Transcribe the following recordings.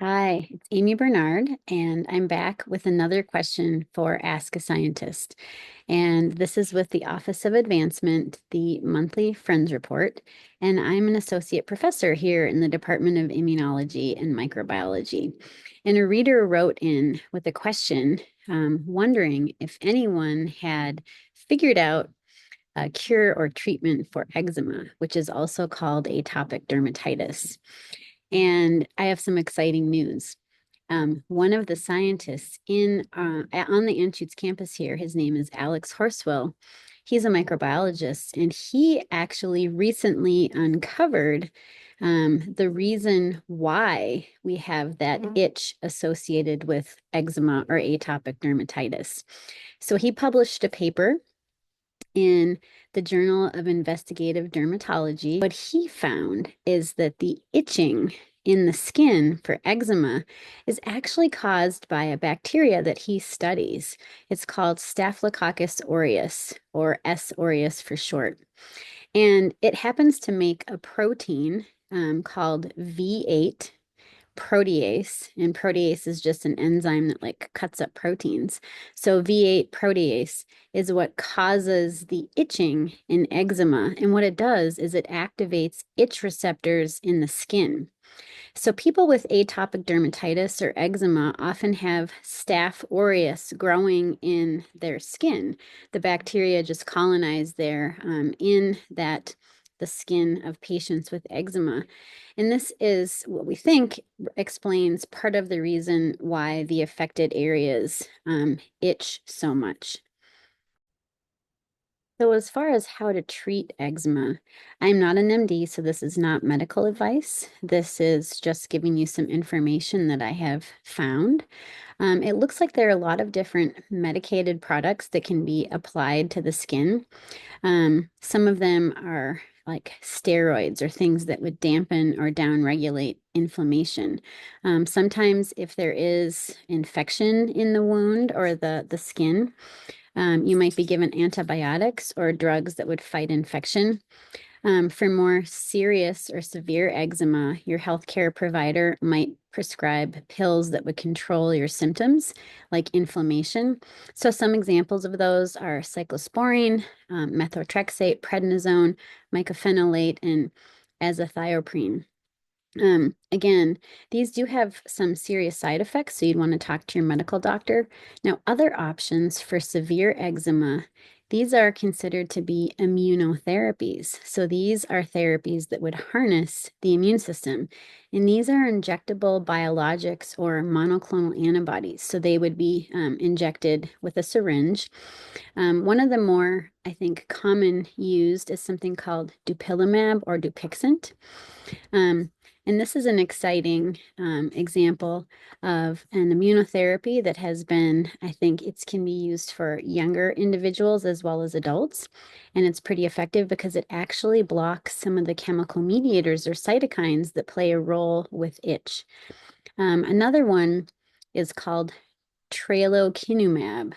Hi, it's Amy Bernard, and I'm back with another question for Ask a Scientist. And this is with the Office of Advancement, the monthly Friends Report. And I'm an associate professor here in the Department of Immunology and Microbiology. And a reader wrote in with a question, wondering if anyone had figured out a cure or treatment for eczema, which is also called atopic dermatitis. And I have some exciting news. One of the scientists on the Anschutz campus here, his name is Alex Horswill. He's a microbiologist, and he actually recently uncovered the reason why we have that itch associated with eczema or atopic dermatitis. So he published a paper in the Journal of Investigative Dermatology. What he found is that the itching in the skin for eczema is actually caused by a bacteria that he studies. It's called Staphylococcus aureus, or S. aureus for short. And it happens to make a protein called V8 protease, and protease is just an enzyme that like cuts up proteins. So V8 protease is what causes the itching in eczema. And what it does is it activates itch receptors in the skin. So people with atopic dermatitis or eczema often have Staph aureus growing in their skin. The bacteria just colonize there in the skin of patients with eczema. And this is what we think explains part of the reason why the affected areas itch so much. So as far as how to treat eczema, I'm not an MD, so this is not medical advice. This is just giving you some information that I have found. It looks like there are a lot of different medicated products that can be applied to the skin. Some of them are like steroids or things that would dampen or downregulate inflammation. Sometimes if there is infection in the wound or the skin, you might be given antibiotics or drugs that would fight infection. For more serious or severe eczema, your healthcare provider might prescribe pills that would control your symptoms, like inflammation. So some examples of those are cyclosporine, methotrexate, prednisone, mycophenolate, and azathioprine. Again, these do have some serious side effects, so you'd want to talk to your medical doctor. Now, other options for severe eczema, these are considered to be immunotherapies. So these are therapies that would harness the immune system. And these are injectable biologics or monoclonal antibodies. So they would be injected with a syringe. One of the more, I think, common used is something called dupilumab or dupixent. And this is an exciting example of an immunotherapy that has been, I think it can be used for younger individuals as well as adults. And it's pretty effective because it actually blocks some of the chemical mediators or cytokines that play a role with itch. Another one is called tralokinumab.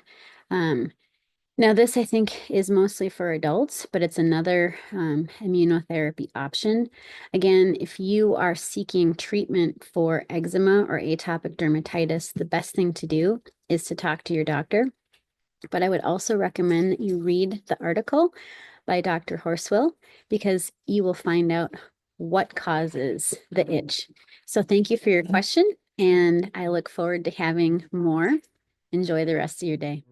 Now, this I think is mostly for adults, but it's another immunotherapy option. Again, if you are seeking treatment for eczema or atopic dermatitis, the best thing to do is to talk to your doctor. But I would also recommend that you read the article by Dr. Horswill because you will find out what causes the itch. So thank you for your question, and I look forward to having more. Enjoy the rest of your day.